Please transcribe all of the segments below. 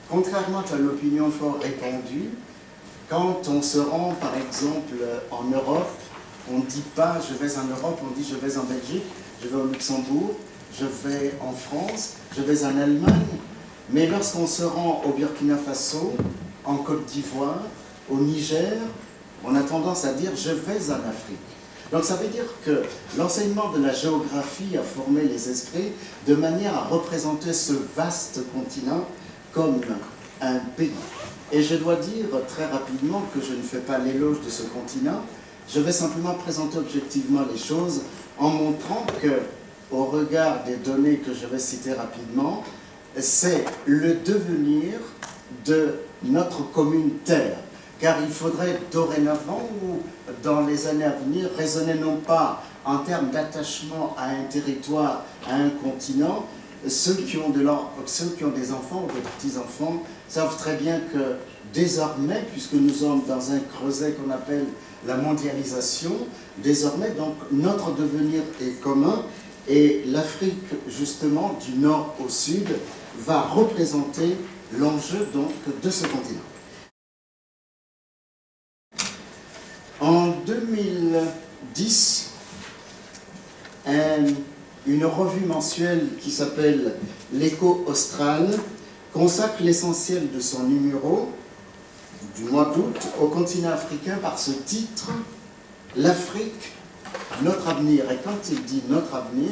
contrairement à l'opinion fort répandue, quand on se rend par exemple en Europe, on ne dit pas je vais en Europe, on dit je vais en Belgique, je vais au Luxembourg, je vais en France, je vais en Allemagne. Mais lorsqu'on se rend au Burkina Faso, en Côte d'Ivoire, au Niger, on a tendance à dire je vais en Afrique. Donc ça veut dire que l'enseignement de la géographie a formé les esprits de manière à représenter ce vaste continent comme un pays. Et je dois dire très rapidement que je ne fais pas l'éloge de ce continent, je vais simplement présenter objectivement les choses en montrant que, au regard des données que je vais citer rapidement, c'est le devenir de notre commune Terre. Car il faudrait dorénavant, ou dans les années à venir, raisonner non pas en termes d'attachement à un territoire, à un continent. Ceux qui ont des enfants ou des petits-enfants savent très bien que désormais, puisque nous sommes dans un creuset qu'on appelle la mondialisation, désormais donc notre devenir est commun et l'Afrique justement du nord au sud va représenter l'enjeu donc de ce continent. En 2010, une revue mensuelle qui s'appelle l'Écho Austral consacre l'essentiel de son numéro du mois d'août au continent africain par ce titre « L'Afrique, notre avenir ». Et quand il dit « notre avenir »,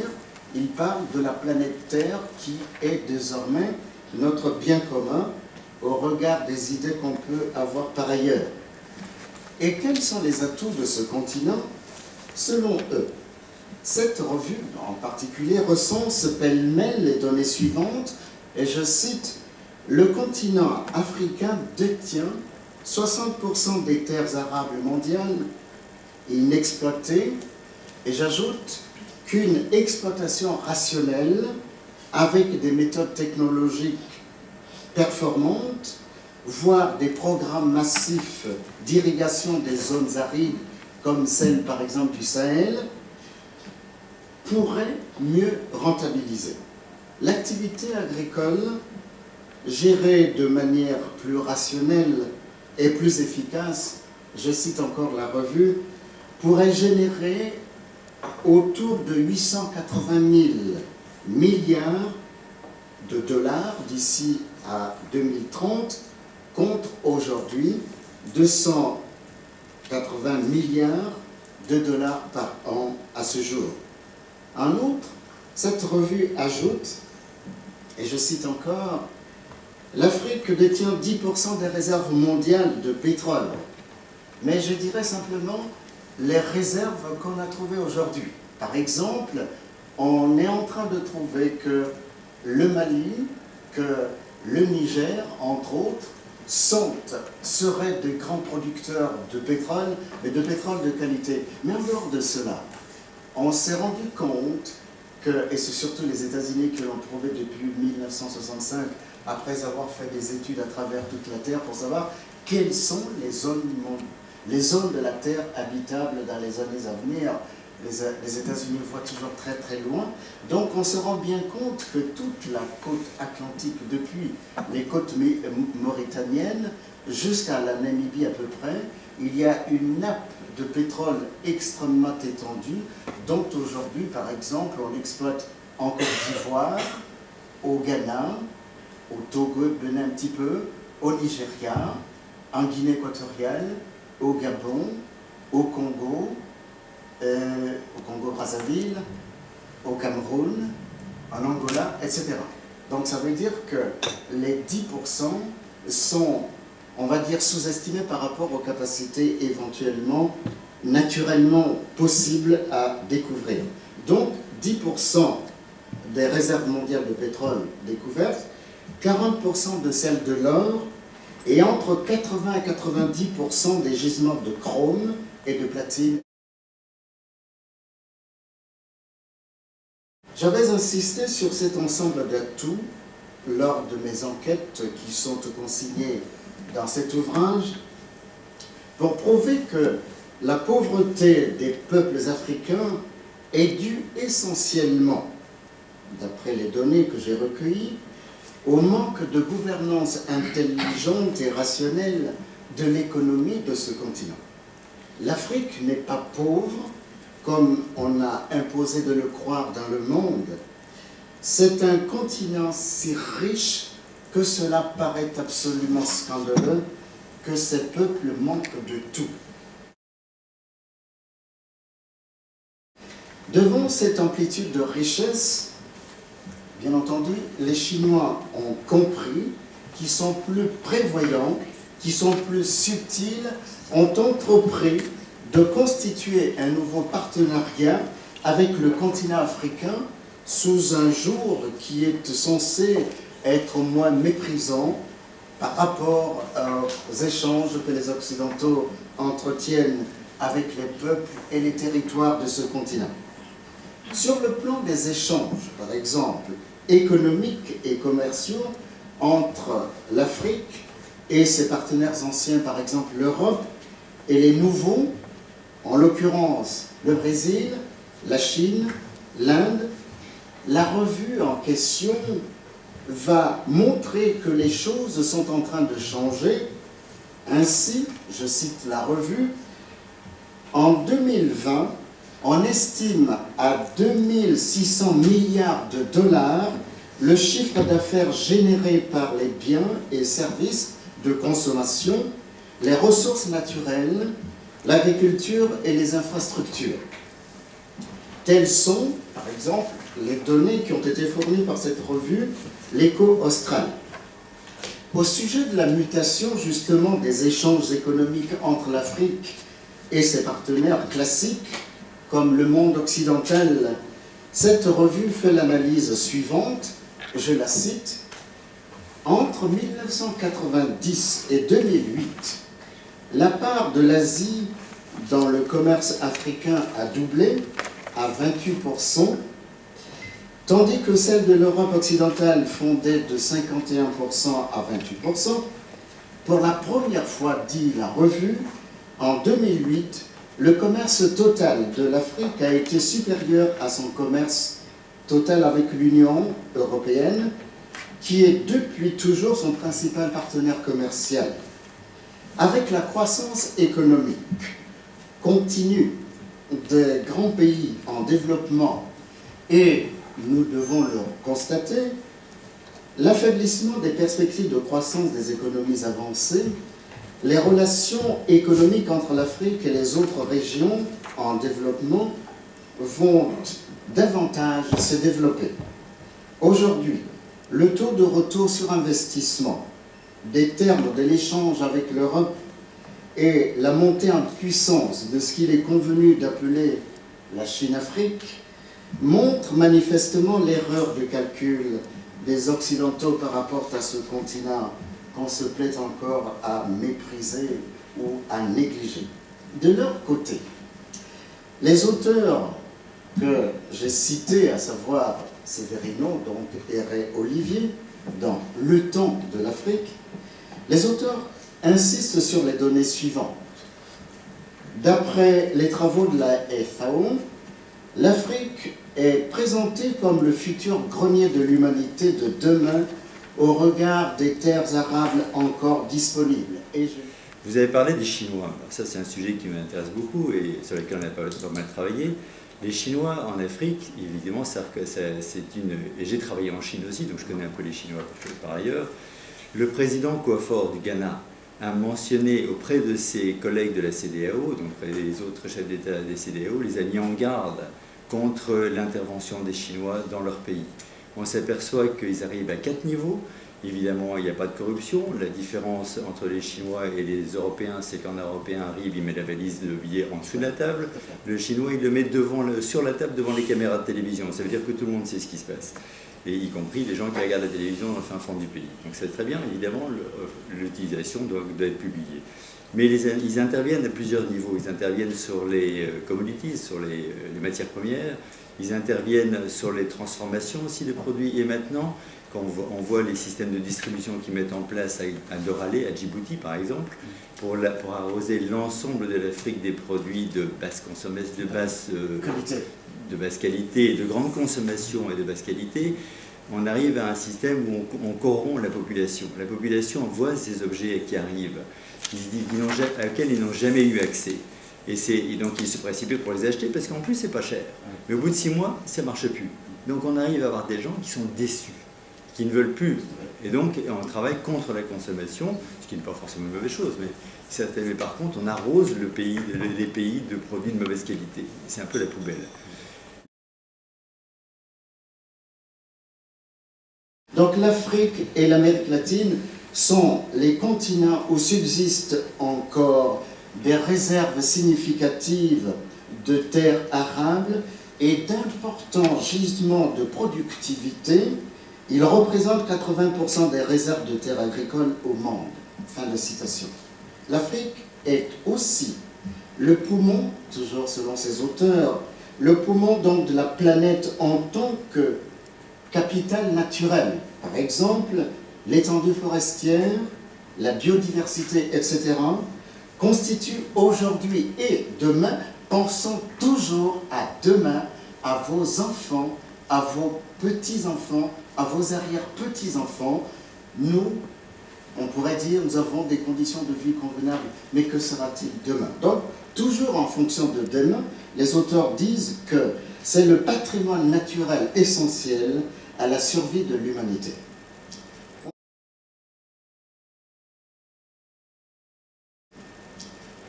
il parle de la planète Terre qui est désormais notre bien commun au regard des idées qu'on peut avoir par ailleurs. Et quels sont les atouts de ce continent selon eux? Cette revue en particulier recense pêle-mêle les données suivantes, et je cite: « Le continent africain détient 60% des terres arables mondiales inexploitées, et j'ajoute qu'une exploitation rationnelle avec des méthodes technologiques performantes, voire des programmes massifs d'irrigation des zones arides, comme celle par exemple du Sahel, pourrait mieux rentabiliser. L'activité agricole, gérée de manière plus rationnelle et plus efficace, je cite encore la revue, pourrait générer autour de 880 000 milliards de dollars d'ici à 2030, contre aujourd'hui 280 milliards de dollars par an à ce jour. En outre, cette revue ajoute, et je cite encore, « L'Afrique détient 10% des réserves mondiales de pétrole. » Mais je dirais simplement les réserves qu'on a trouvées aujourd'hui. Par exemple, on est en train de trouver que le Mali, que le Niger, entre autres, seraient de grands producteurs de pétrole, mais de pétrole de qualité. Mais en dehors de cela, on s'est rendu compte que, et c'est surtout les États-Unis qui l'ont prouvé depuis 1965, après avoir fait des études à travers toute la Terre pour savoir quelles sont les zones de la Terre habitables dans les années à venir. Les États-Unis voient toujours très très loin. Donc on se rend bien compte que toute la côte atlantique, depuis les côtes mauritaniennes jusqu'à la Namibie à peu près, il y a une nappe de pétrole extrêmement étendue, dont aujourd'hui, par exemple, on exploite en Côte d'Ivoire, au Ghana, au Togo, Bénin un petit peu, au Nigeria, en Guinée équatoriale, au Gabon, au Congo Brazzaville, au Cameroun, en Angola, etc. Donc ça veut dire que les 10% sont, on va dire, sous-estimés par rapport aux capacités éventuellement, naturellement possibles à découvrir. Donc 10% des réserves mondiales de pétrole découvertes, 40% de celles de l'or, et entre 80 et 90% des gisements de chrome et de platine. J'avais insisté sur cet ensemble d'atouts lors de mes enquêtes qui sont consignées dans cet ouvrage pour prouver que la pauvreté des peuples africains est due essentiellement, d'après les données que j'ai recueillies, au manque de gouvernance intelligente et rationnelle de l'économie de ce continent. L'Afrique n'est pas pauvre, comme on a imposé de le croire dans le monde. C'est un continent si riche que cela paraît absolument scandaleux, que ces peuples manquent de tout. Devant cette amplitude de richesse, bien entendu, les Chinois ont compris qu'ils sont plus prévoyants, qu'ils sont plus subtils, ont entrepris de constituer un nouveau partenariat avec le continent africain sous un jour qui est censé être moins méprisant par rapport aux échanges que les Occidentaux entretiennent avec les peuples et les territoires de ce continent. Sur le plan des échanges, par exemple, économiques et commerciaux entre l'Afrique et ses partenaires anciens, par exemple l'Europe, et les nouveaux, en l'occurrence le Brésil, la Chine, l'Inde, la revue en question va montrer que les choses sont en train de changer. Ainsi, je cite la revue, en 2020, on estime à 2600 milliards de dollars le chiffre d'affaires généré par les biens et services de consommation, les ressources naturelles, l'agriculture et les infrastructures. Telles sont, par exemple, les données qui ont été fournies par cette revue, l'Eco Austral. Au sujet de la mutation, justement, des échanges économiques entre l'Afrique et ses partenaires classiques, comme le monde occidental, cette revue fait l'analyse suivante, je la cite, « Entre 1990 et 2008, la part de l'Asie dans le commerce africain a doublé à 28%, tandis que celle de l'Europe occidentale fondait de 51% à 28%. Pour la première fois, dit la revue, en 2008, le commerce total de l'Afrique a été supérieur à son commerce total avec l'Union européenne, qui est depuis toujours son principal partenaire commercial. Avec la croissance économique continue des grands pays en développement et, nous devons le constater, l'affaiblissement des perspectives de croissance des économies avancées, les relations économiques entre l'Afrique et les autres régions en développement vont davantage se développer. Aujourd'hui, le taux de retour sur investissement des termes de l'échange avec l'Europe et la montée en puissance de ce qu'il est convenu d'appeler la Chine-Afrique montrent manifestement l'erreur de calcul des Occidentaux par rapport à ce continent qu'on se plaît encore à mépriser ou à négliger. De leur côté, les auteurs que j'ai cités, à savoir Severino, donc et Olivier, dans Le temps de l'Afrique, les auteurs insistent sur les données suivantes. D'après les travaux de la FAO, l'Afrique est présentée comme le futur grenier de l'humanité de demain au regard des terres arables encore disponibles. Vous avez parlé des Chinois. Alors ça, c'est un sujet qui m'intéresse beaucoup et sur lequel on a pas mal travaillé. Les Chinois en Afrique, évidemment, c'est une... Et j'ai travaillé en Chine aussi, donc je connais un peu les Chinois par ailleurs. Le président Kouafor du Ghana a mentionné auprès de ses collègues de la CEDEAO, donc auprès des autres chefs d'État des CEDEAO, les a mis en garde contre l'intervention des Chinois dans leur pays. On s'aperçoit qu'ils arrivent à 4 niveaux. Évidemment, il n'y a pas de corruption. La différence entre les Chinois et les Européens, c'est qu'un Européen arrive, il met la valise de billets en dessous de la table. Le Chinois, il le met sur la table devant les caméras de télévision. Ça veut dire que tout le monde sait ce qui se passe. Et y compris les gens qui regardent la télévision dans le fin fond du pays. Donc c'est très bien, évidemment, l'utilisation doit être publiée. Mais ils interviennent à plusieurs niveaux. Ils interviennent sur les commodities, sur les matières premières. Ils interviennent sur les transformations aussi des produits. Et maintenant, quand on voit les systèmes de distribution qu'ils mettent en place à Doralé, à Djibouti par exemple, pour arroser l'ensemble de l'Afrique des produits de basse consommation, de basse qualité, de grande consommation et de basse qualité, on arrive à un système où on corrompt la population. La population voit ces objets qui arrivent, auxquels ils n'ont jamais eu accès. Et donc ils se précipitent pour les acheter parce qu'en plus c'est pas cher. Mais au bout de 6 mois, ça ne marche plus. Donc on arrive à avoir des gens qui sont déçus, qui ne veulent plus. Et donc on travaille contre la consommation, ce qui n'est pas forcément une mauvaise chose. Mais par contre, on arrose les pays de produits de mauvaise qualité. C'est un peu la poubelle. Donc l'Afrique et l'Amérique latine sont les continents où subsistent encore des réserves significatives de terres arables et d'importants gisements de productivité. Ils représentent 80% des réserves de terres agricoles au monde. Fin de citation. L'Afrique est aussi le poumon, toujours selon ses auteurs, le poumon donc de la planète en tant que capital naturel. Par exemple, l'étendue forestière, la biodiversité, etc., constituent aujourd'hui et demain, pensons toujours à demain, à vos enfants, à vos petits-enfants, à vos arrière-petits-enfants. Nous, on pourrait dire, nous avons des conditions de vie convenables, mais que sera-t-il demain? Donc, toujours en fonction de demain, les auteurs disent que c'est le patrimoine naturel essentiel à la survie de l'humanité.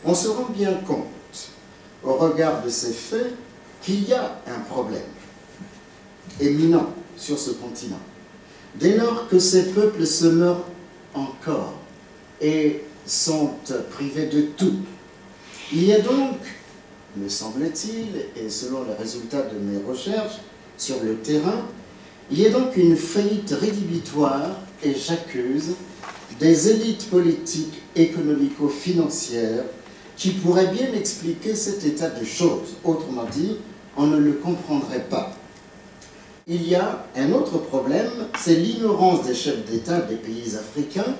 On se rend bien compte, au regard de ces faits, qu'il y a un problème éminent sur ce continent. Dès lors que ces peuples se meurent encore et sont privés de tout, il y a donc, me semble-t-il, et selon les résultats de mes recherches sur le terrain, il y a donc une faillite rédhibitoire, et j'accuse, des élites politiques économico-financières qui pourraient bien expliquer cet état de choses. Autrement dit, on ne le comprendrait pas. Il y a un autre problème, c'est l'ignorance des chefs d'État des pays africains.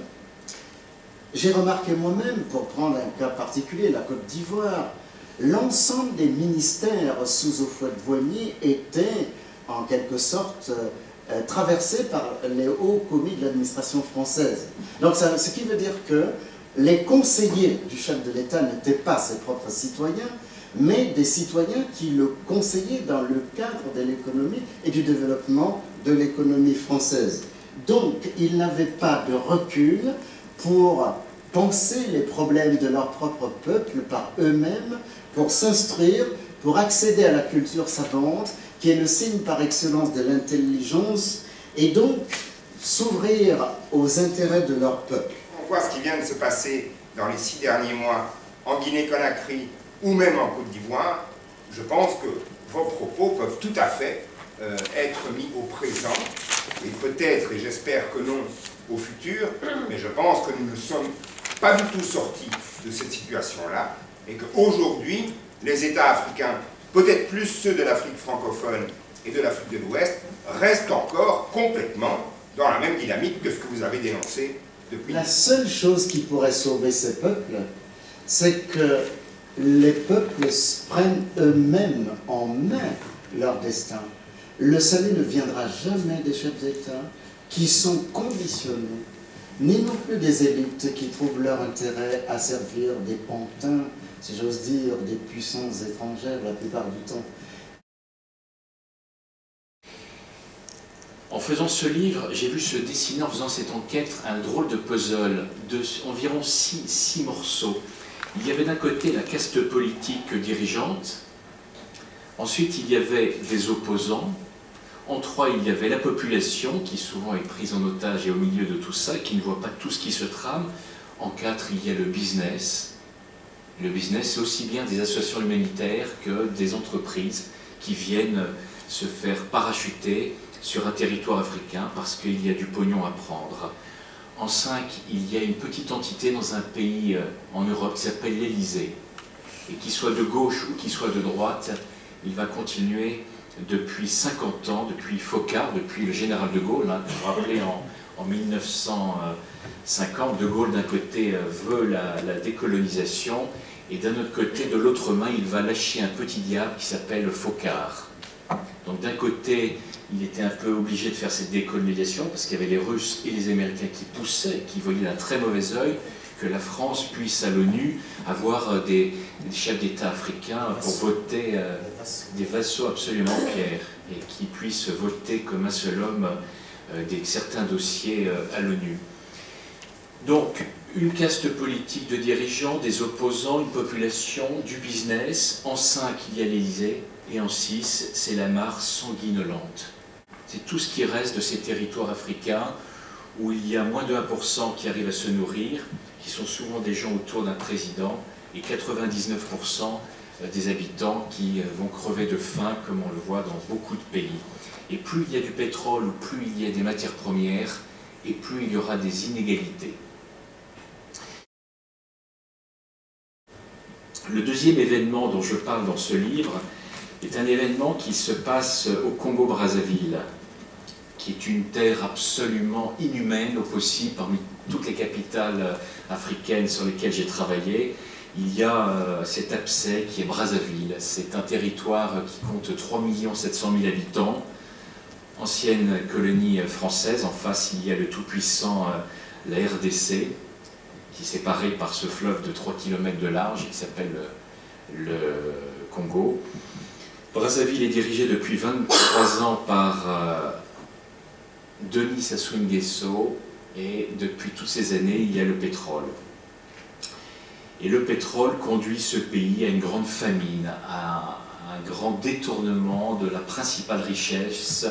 J'ai remarqué moi-même, pour prendre un cas particulier, la Côte d'Ivoire, l'ensemble des ministères sous Houphouët-Boigny étaient en quelque sorte traversés par les hauts commis de l'administration française. Donc ce qui veut dire que les conseillers du chef de l'État n'étaient pas ses propres citoyens, mais des citoyens qui le conseillaient dans le cadre de l'économie et du développement de l'économie française. Donc, ils n'avaient pas de recul pour penser les problèmes de leur propre peuple par eux-mêmes, pour s'instruire, pour accéder à la culture savante, qui est le signe par excellence de l'intelligence, et donc s'ouvrir aux intérêts de leur peuple. On voit ce qui vient de se passer dans les 6 derniers mois en Guinée-Conakry ou même en Côte d'Ivoire. Je pense que vos propos peuvent tout à fait être mis au présent, et peut-être, et j'espère que non, au futur, mais je pense que nous ne sommes pas du tout sortis de cette situation-là, et qu'aujourd'hui, les États africains, peut-être plus ceux de l'Afrique francophone et de l'Afrique de l'Ouest, restent encore complètement dans la même dynamique que ce que vous avez dénoncé depuis. La seule chose qui pourrait sauver ces peuples, c'est que les peuples prennent eux-mêmes en main leur destin. Le salut ne viendra jamais des chefs d'État qui sont conditionnés, ni non plus des élites qui trouvent leur intérêt à servir des pantins, si j'ose dire, des puissances étrangères la plupart du temps. En faisant ce livre, j'ai vu se dessiner, en faisant cette enquête, un drôle de puzzle de environ 6 morceaux. Il y avait d'un côté la caste politique dirigeante, ensuite il y avait des opposants, en 3 il y avait la population qui souvent est prise en otage et au milieu de tout ça, qui ne voit pas tout ce qui se trame, en 4 il y a le business. Le business, c'est aussi bien des associations humanitaires que des entreprises qui viennent se faire parachuter sur un territoire africain parce qu'il y a du pognon à prendre. En 5, il y a une petite entité dans un pays en Europe qui s'appelle l'Élysée. Et qu'il soit de gauche ou qu'il soit de droite, il va continuer depuis 50 ans, depuis Foccart, depuis le général de Gaulle. Hein, vous vous rappelez, en 1950, de Gaulle d'un côté veut la décolonisation et d'un autre côté, de l'autre main, il va lâcher un petit diable qui s'appelle Foccart. Donc d'un côté, il était un peu obligé de faire cette décolonisation parce qu'il y avait les Russes et les Américains qui poussaient, qui voyaient d'un très mauvais œil que la France puisse à l'ONU avoir des chefs d'État africains pour voter, des vassaux absolument clairs, et qui puissent voter comme un seul homme certains dossiers à l'ONU. Donc, une caste politique de dirigeants, des opposants, une population, du business. En 5, il y a l'Élysée, et en 6, c'est la mare sanguinolente. C'est tout ce qui reste de ces territoires africains où il y a moins de 1% qui arrivent à se nourrir, qui sont souvent des gens autour d'un président, et 99% des habitants qui vont crever de faim, comme on le voit dans beaucoup de pays. Et plus il y a du pétrole, ou plus il y a des matières premières, et plus il y aura des inégalités. Le deuxième événement dont je parle dans ce livre est un événement qui se passe au Congo-Brazzaville, qui est une terre absolument inhumaine au possible parmi toutes les capitales africaines sur lesquelles j'ai travaillé. Il y a cet abcès qui est Brazzaville. C'est un territoire qui compte 3 700 000 habitants, ancienne colonie française. En face, il y a le tout-puissant la RDC, qui est séparé par ce fleuve de 3 km de large et qui s'appelle le Congo. Brazzaville est dirigé depuis 23 ans par Denis Sassou Nguesso, et depuis toutes ces années, il y a le pétrole. Et le pétrole conduit ce pays à une grande famine, à un grand détournement de la principale richesse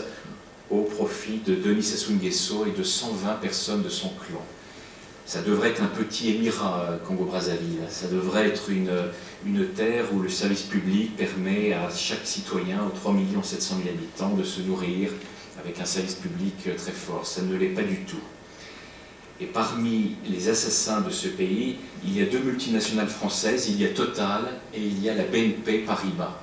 au profit de Denis Sassou Nguesso et de 120 personnes de son clan. Ça devrait être un petit émirat, Congo-Brazzaville. Ça devrait être une terre où le service public permet à chaque citoyen, aux 3 700 000 habitants, de se nourrir avec un service public très fort. Ça ne l'est pas du tout. Et parmi les assassins de ce pays, il y a 2 multinationales françaises, il y a Total et il y a la BNP Paribas.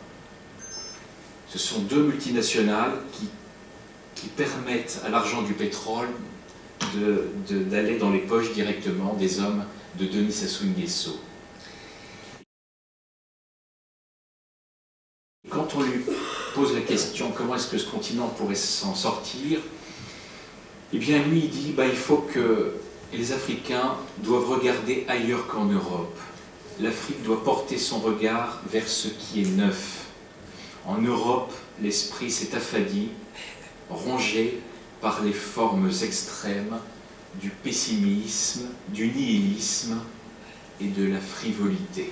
Ce sont 2 multinationales qui permettent à l'argent du pétrole d'aller dans les poches directement des hommes de Denis Sassou Nguesso. Quand on lui pose la question comment est-ce que ce continent pourrait s'en sortir, eh bien lui il dit il faut que les Africains doivent regarder ailleurs qu'en Europe. L'Afrique doit porter son regard vers ce qui est neuf. En Europe, l'esprit s'est affadi, rongé par les formes extrêmes du pessimisme, du nihilisme et de la frivolité.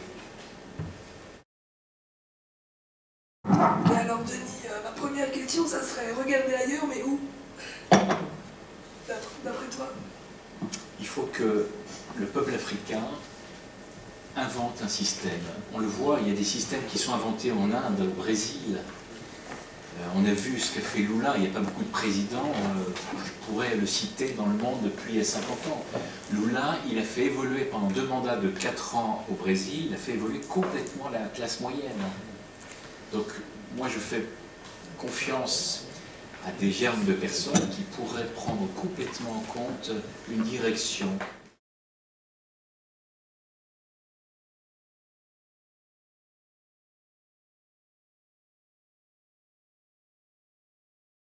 Et alors Denis, ma première question, ça serait regarder ailleurs, mais où? D'après toi? Il faut que le peuple africain invente un système. On le voit, il y a des systèmes qui sont inventés en Inde, au Brésil. On a vu ce qu'a fait Lula, il n'y a pas beaucoup de présidents, je pourrais le citer dans le monde depuis 50 ans. Lula, il a fait évoluer pendant 2 mandats de 4 ans au Brésil, il a fait évoluer complètement la classe moyenne. Donc moi je fais confiance à des germes de personnes qui pourraient prendre complètement en compte une direction